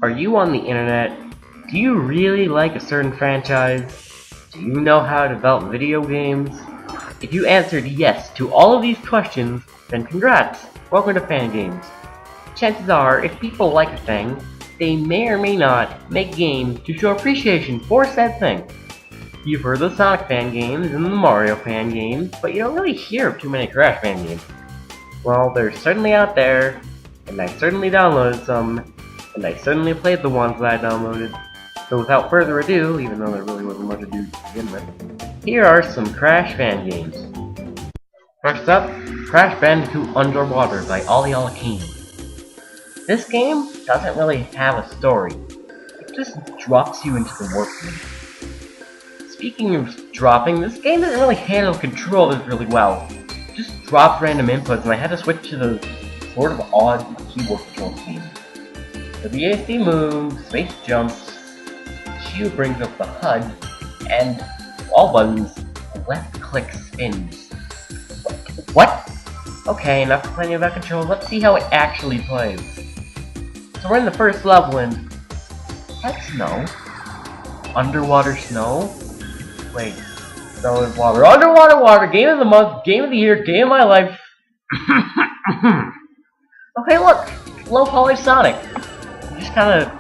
Are you on the internet? Do you really like a certain franchise? Do you know how to develop video games? If you answered yes to all of these questions, then congrats! Welcome to Fangames. Chances are, if people like a thing, they may or may not make games to show appreciation for said thing. You've heard the Sonic fan games and the Mario fan games, but you don't really hear of too many Crash fan games. Well, they're certainly out there, and I certainly downloaded some, and I certainly played the ones that I downloaded. So without further ado, even though there really wasn't much to do to begin with, here are some Crash fan games. First up, Crash Bandicoot Underwater by Ollie King. This game doesn't really have a story. It just drops you into the warp zone. Speaking of dropping, this game doesn't really handle controllers really well. It just dropped random inputs and I had to switch to the sort of odd keyboard control scheme. The WASD moves, space jumps, Q brings up the HUD, and all buttons, left click spins. What? Okay, enough complaining about control, let's see how it actually plays. So we're in the first level and that's snow. Underwater snow? Wait, snow and water. Underwater water, game of the month, game of the year, game of my life. Okay, look, low poly Sonic. Just kinda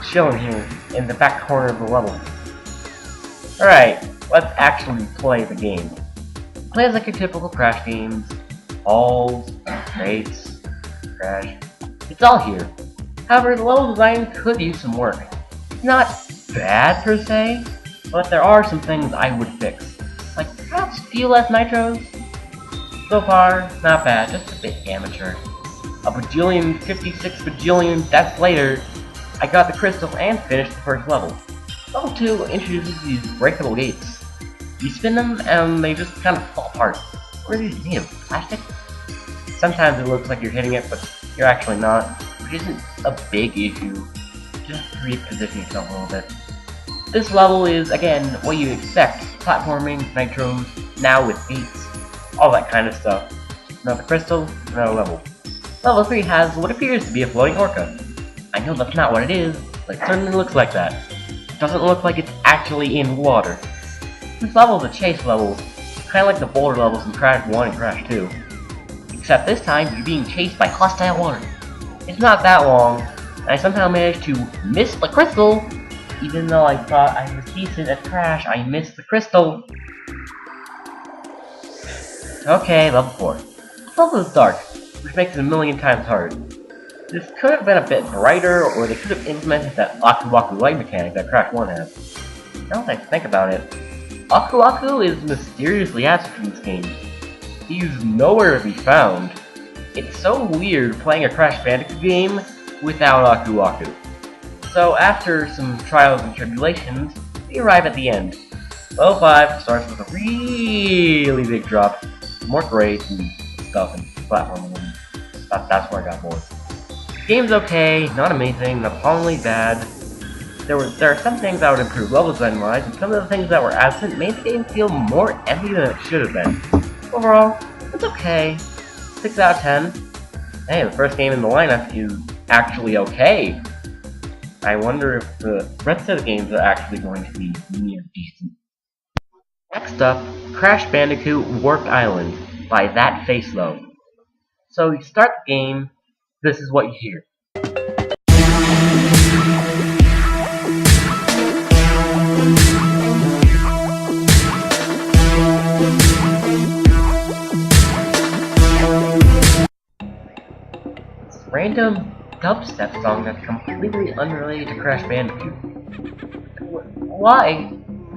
chilling here in the back corner of the level. Alright, let's actually play the game. It plays like your typical Crash games. Balls, crates, Crash. It's all here. However, the level design could use some work. It's not bad per se, but there are some things I would fix. Like perhaps a few less nitros. So far, not bad, just a bit amateur. A bajillion, 56 bajillion deaths later, I got the crystal and finished the first level. Level 2 introduces these breakable gates. You spin them and they just kind of fall apart. What are these made of? Plastic? Sometimes it looks like you're hitting it, but you're actually not, which isn't a big issue. Just reposition yourself a little bit. This level is, again, what you expect. Platforming, nitros, now with gates, all that kind of stuff. Another crystal, another level. Level 3 has what appears to be a floating orca. I know that's not what it is, but it certainly looks like that. It doesn't look like it's actually in water. This level is a chase level, kinda like the boulder levels in Crash 1 and Crash 2. Except this time, you're being chased by hostile water. It's not that long, and I somehow managed to miss the crystal, even though I thought I was decent at Crash, I missed the crystal. Okay, level 4. This level is dark, which makes it a million times harder. This could have been a bit brighter, or they could have implemented that Aku Aku light mechanic that Crash 1 has. Now that I think about it, Aku Aku is mysteriously absent from this game. He's nowhere to be found. It's so weird playing a Crash Bandicoot game without Aku Aku. So after some trials and tribulations, we arrive at the end. Level 5 starts with a really big drop, more grades and stuff and platforming, and that's where I got bored. Game's okay, not amazing, not appallingly bad. There are some things that would improve level design wise, and some of the things that were absent made the game feel more empty than it should have been. Overall, it's okay. 6 out of 10. Hey, the first game in the lineup is actually okay. I wonder if the rest of the games are actually going to be near decent. Next up, Crash Bandicoot Warped Island by That Face Though. So you start the game, this is what you hear. It's a random dubstep song that's completely unrelated to Crash Bandicoot. Why?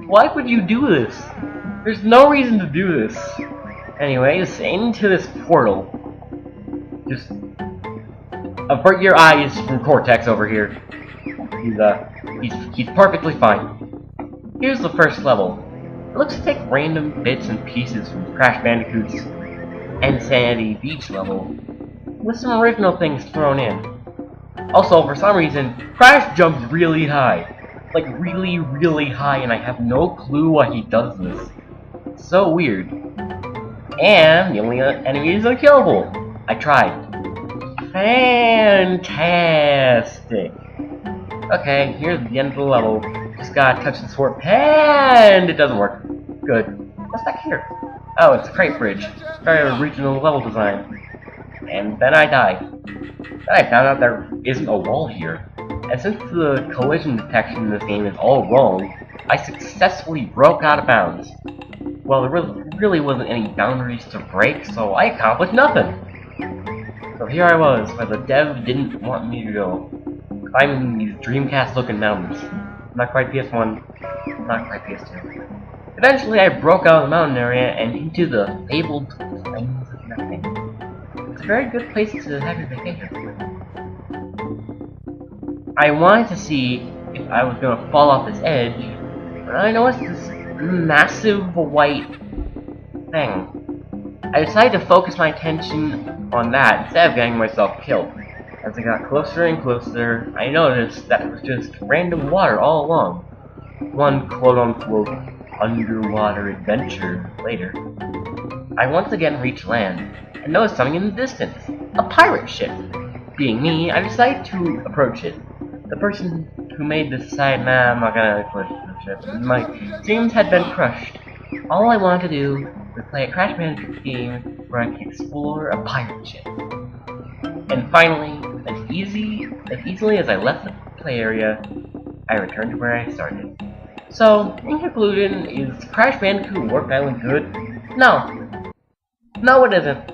Why would you do this? There's no reason to do this. Anyways, into this portal. Just avert your eyes from Cortex over here. He's perfectly fine. Here's the first level. It looks to take random bits and pieces from Crash Bandicoot's Insanity Beach level, with some original things thrown in. Also, for some reason, Crash jumps really high. Like really, really high, and I have no clue why he does this. It's so weird. And the only enemy is unkillable. I tried. Fantastic. Okay, here's the end of the level. Just gotta touch the sword, and it doesn't work. Good. What's back here? Oh, it's a crate bridge. Very original level design. And then I die. Then I found out there isn't a wall here. And since the collision detection in this game is all wrong, I successfully broke out of bounds. Well, there really wasn't any boundaries to break, so I accomplished nothing. So here I was, where the dev didn't want me to go, climbing these Dreamcast-looking mountains. Not quite PS1, not quite PS2. Eventually, I broke out of the mountain area and into the fabled plains of nothing. It's a very good place to have your vacation. I wanted to see if I was going to fall off this edge, but I noticed this massive white thing. I decided to focus my attention on that instead of getting myself killed. As I got closer and closer, I noticed that it was just random water all along. One quote-unquote underwater adventure later. I once again reached land, and noticed something in the distance. A pirate ship! Being me, I decided to approach it. The person who made this decided, nah, I'm not gonna approach the ship. My dreams had been crushed. All I wanted to do was play a Crash Bandicoot game where I could explore a pirate ship. And finally, as easily as I left the play area, I returned to where I started. So, in conclusion, is Crash Bandicoot Warped Island good? No. No, it isn't.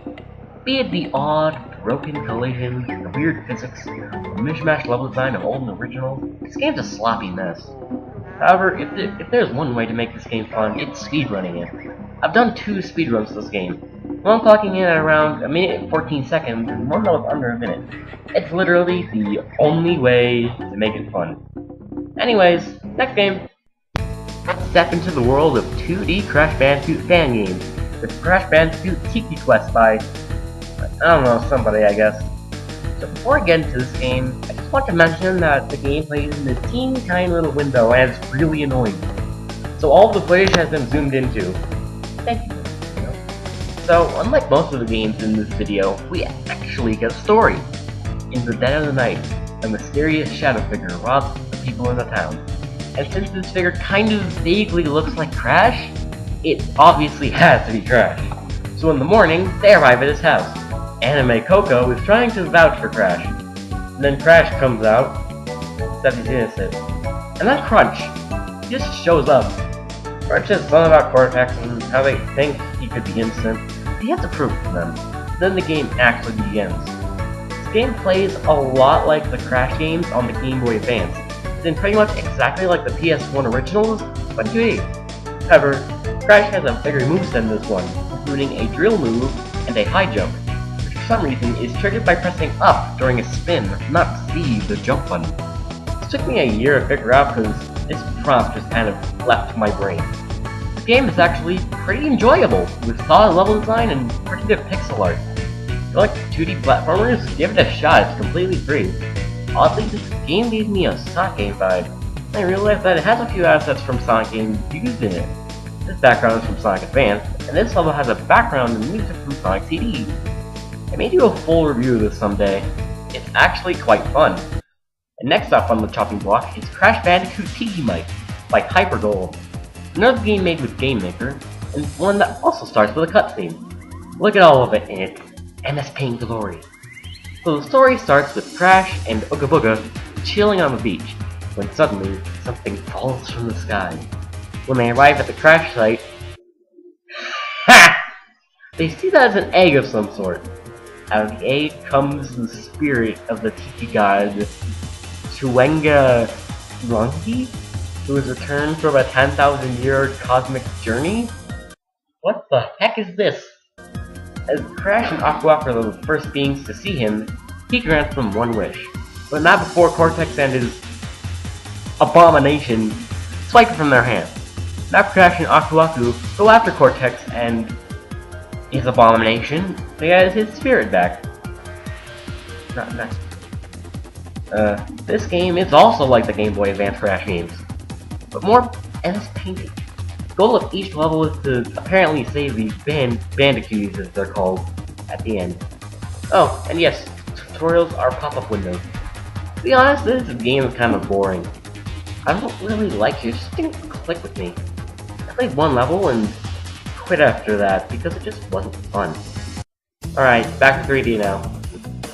Be it the odd, broken collisions, the weird physics, the mishmash level design of old and original, this game's a sloppy mess. However, if there's one way to make this game fun, it's speedrunning it. I've done 2 speedruns of this game. One clocking in at around a minute and 14 seconds, and one that was under a minute. It's literally the only way to make it fun. Anyways, next game. Let's step into the world of 2D Crash Bandicoot Fangames, with Crash Bandicoot Tiki Quest by, I don't know, somebody I guess. So before I get into this game, I just want to mention that the game plays in this teeny tiny little window and it's really annoying. So all of the footage has been zoomed into. Thank you. So unlike most of the games in this video, we actually get a story. In the dead of the night, a mysterious shadow figure robs the people in the town. And since this figure kind of vaguely looks like Crash, it obviously has to be Crash. So in the morning, they arrive at his house. Anime Coco is trying to vouch for Crash. And then Crash comes out, says he's innocent. And then Crunch, he just shows up. Crunch says something about Cortex and how they think he could be innocent. He has to prove it to them. Then the game actually begins. This game plays a lot like the Crash games on the Game Boy Advance. It's pretty much exactly like the PS1 originals, but 2D. However, Crash has a bigger moveset in this one, including a drill move and a high jump, which for some reason is triggered by pressing up during a spin, not C, the jump button. It took me a year to figure out because this prompt just kind of left my brain. The game is actually pretty enjoyable, with solid level design and pretty good pixel art. If you like 2D platformers, give it a shot, it's completely free. Oddly, this game gave me a Sonic game vibe. I realized that it has a few assets from Sonic games used in it. This background is from Sonic Advance, and this level has a background and music from Sonic CD. I may do a full review of this someday. It's actually quite fun. And next up on the chopping block is Crash Bandicoot Tiki Mike by Hypergold. Another game made with Game Maker, and one that also starts with a cutscene. Look at all of it in its MS Paint glory. So the story starts with Crash and Ooga Booga chilling on the beach, when suddenly something falls from the sky. When they arrive at the crash site, ha! They see that as an egg of some sort. Out of the egg comes the spirit of the Tiki god, Chuenga Rongi, who has returned from a 10,000-year cosmic journey? What the heck is this? As Crash and Aku Aku are the first beings to see him, he grants them one wish, but not before Cortex and his abomination swipe it from their hand. Now Crash and Aku Aku go after Cortex and his abomination to get his spirit back. This game is also like the Game Boy Advance Crash games, but more MS painting. The goal of each level is to apparently save the Bandicoots, as they're called, at the end. Oh, and yes, tutorials are pop-up windows. To be honest, this game is kind of boring. I don't really like it, it just didn't click with me. I played one level and quit after that because it just wasn't fun. Alright, back to 3D now.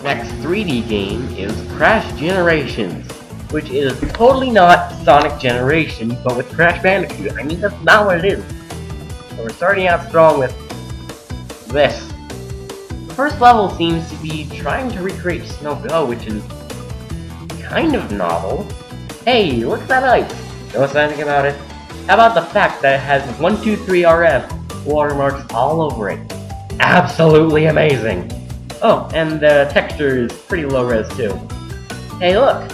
Next 3D game is Crash Generations, which is totally not Sonic Generation, but with Crash Bandicoot. I mean, that's not what it is. So we're starting out strong with this. The first level seems to be trying to recreate Snow Go, which is kind of novel. Hey, look at that ice! Notice anything about it? How about the fact that it has 123 RF watermarks all over it? Absolutely amazing! Oh, and the texture is pretty low res too. Hey look!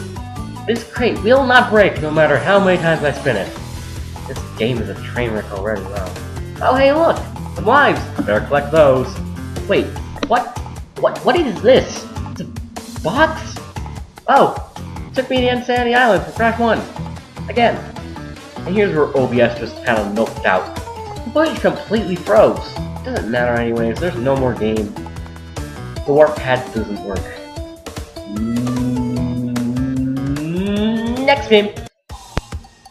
This crate will not break no matter how many times I spin it. This game is a train wreck already, wow. Oh hey look! Some lives! I better collect those. Wait, what is this? It's a box? Oh! It took me to Insanity Island for Crash 1. Again. And here's where OBS just kind of milked out. The footage completely froze. It doesn't matter anyways, there's no more game. The warp pad doesn't work. Next game!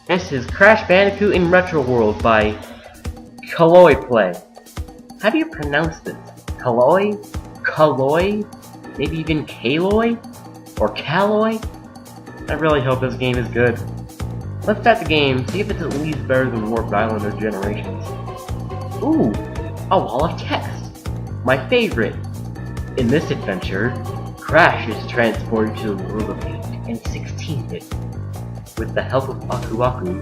This is Crash Bandicoot in Retro World by Kaloi Play. How do you pronounce this? Kaloi? Kaloi? Maybe even Kaloi? Or Kaloi? I really hope this game is good. Let's start the game, see if it's at least better than Warped Island or Generations. Ooh! A wall of text! My favorite! In this adventure, Crash is transported to the world of 8 and 16-bit. With the help of Aku Aku,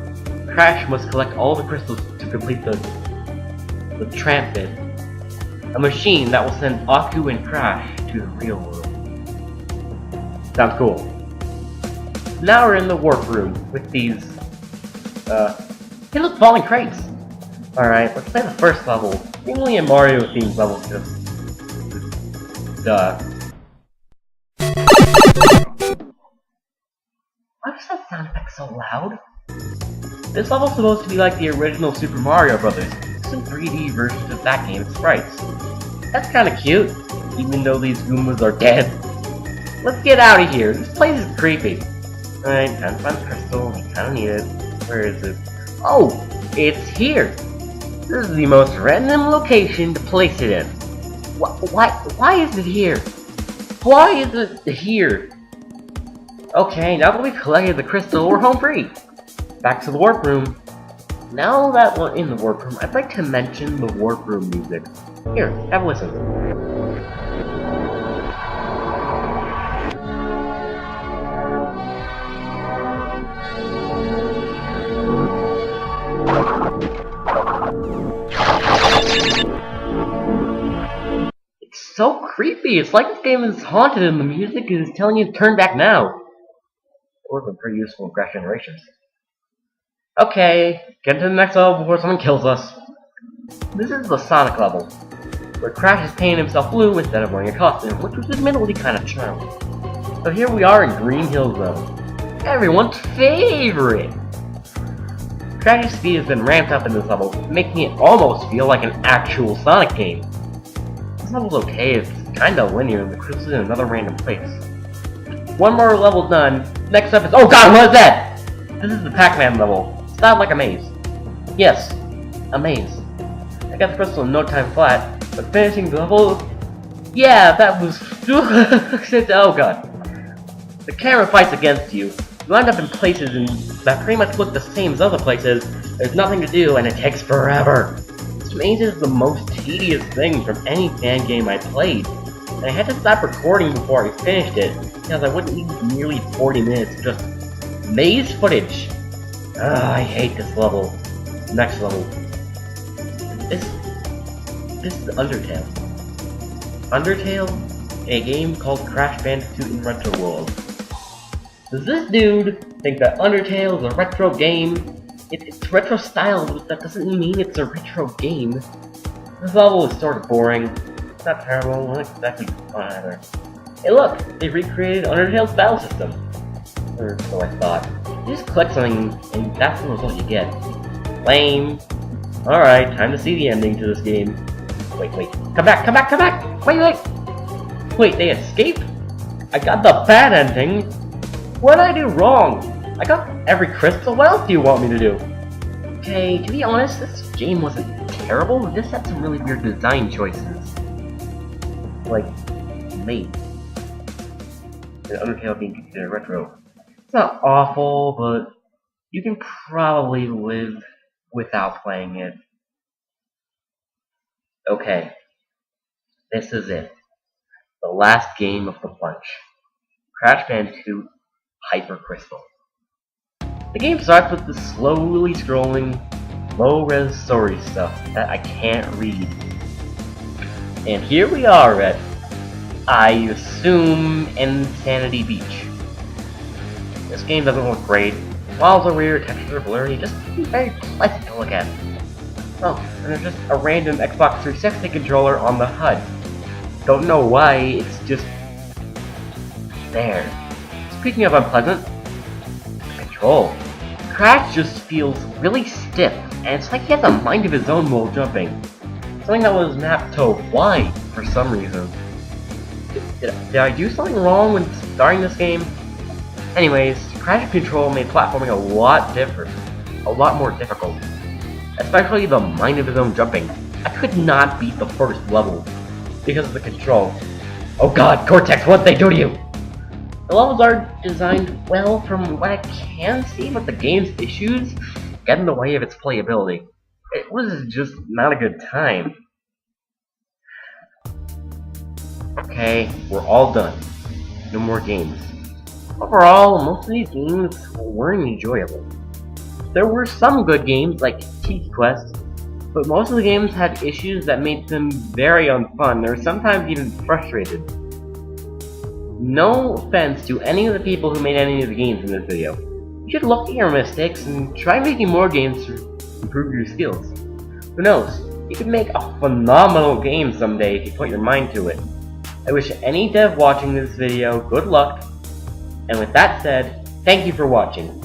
Crash must collect all the crystals to complete the tramp bit. A machine that will send Aku and Crash to the real world. Sounds cool. Now we're in the warp room with these, hey look, falling crates! Alright, let's play the first level. Seemingly a Mario-themed level, just... duh. Why does that sound effect so loud? This level's supposed to be like the original Super Mario Bros. Some 3D versions of that game's sprites. That's kinda cute, even though these Goombas are dead. Let's get out of here, this place is creepy. Alright, time to find the crystal, I kinda need it. Where is it? Oh! It's here! This is the most random location to place it in. Why is it here? Why is it here? Okay, now that we've collected the crystal, we're home free! Back to the warp room. Now that we're in the warp room, I'd like to mention the warp room music. Here, have a listen. It's so creepy, it's like this game is haunted and the music is telling you to turn back now. It would have been pretty useful in Crash Generations. Okay, get to the next level before someone kills us. This is the Sonic level, where Crash is painting himself blue instead of wearing a costume, which was admittedly kind of charming. So here we are in Green Hill Zone, everyone's favorite! Crash's speed has been ramped up in this level, making it almost feel like an actual Sonic game. This level's okay, it's kinda linear and the crystal's in another random place. One more level done, next up is— oh god, what is that?! This is the Pac-Man level. Styled like a maze. Yes, a maze. I got the crystal in no time flat, but finishing the level... yeah, that was... oh god. The camera fights against you. You end up in places that pretty much look the same as other places. There's nothing to do, and it takes forever. This maze is the most tedious thing from any fan game I played. And I had to stop recording before I finished it, because I wouldn't need nearly 40 minutes of just maze footage. I hate this level. Next level. This is Undertale. Undertale? A game called Crash Bandicoot in Retro World. Does this dude think that Undertale is a retro game? It's retro style, but that doesn't mean it's a retro game. This level is sort of boring. It's not terrible, not exactly fun either. Hey look! They recreated Undertale's battle system. Or so I thought. You just click something, and that's the result you get. Lame. Alright, time to see the ending to this game. Wait. Come back! Wait! Wait, they escaped? I got the bad ending? What did I do wrong? I got every crystal. What else do you want me to do? Okay, to be honest, this game wasn't terrible. It just had some really weird design choices. Like, mate. And Undertale being considered retro. It's not awful, but you can probably live without playing it. Okay. This is it. The last game of the bunch. Crash Bandicoot Hyper Crystal. The game starts with the slowly scrolling, low-res story stuff that I can't read. And here we are at, I assume, Insanity Beach. This game doesn't look great. Walls are weird, textures are blurry, just very pleasant to look at. Oh, and there's just a random Xbox 360 controller on the HUD. Don't know why, it's just there. Speaking of unpleasant, control. Crash just feels really stiff, and it's like he has a mind of his own while jumping. Something that was mapped to white for some reason. Did I do something wrong when starting this game? Anyways, Crash Control made platforming a lot more difficult. Especially the mind of his own jumping. I could not beat the first level because of the control. Oh god, Cortex, what'd they do to you? The levels are designed well from what I can see, but the game's issues get in the way of its playability. It was just not a good time. Okay, we're all done. No more games. Overall, most of these games weren't enjoyable. There were some good games, like Teeth Quest, but most of the games had issues that made them very unfun, or sometimes even frustrated. No offense to any of the people who made any of the games in this video. You should look at your mistakes and try making more games to improve your skills. Who knows, you could make a phenomenal game someday if you put your mind to it. I wish any dev watching this video good luck, and with that said, thank you for watching.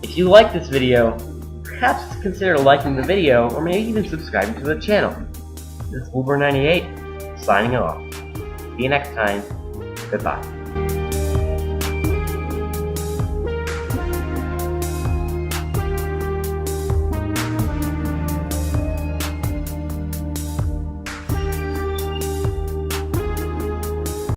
If you like this video, perhaps consider liking the video, or maybe even subscribing to the channel. This is blueblur98, signing off. See you next time. Goodbye.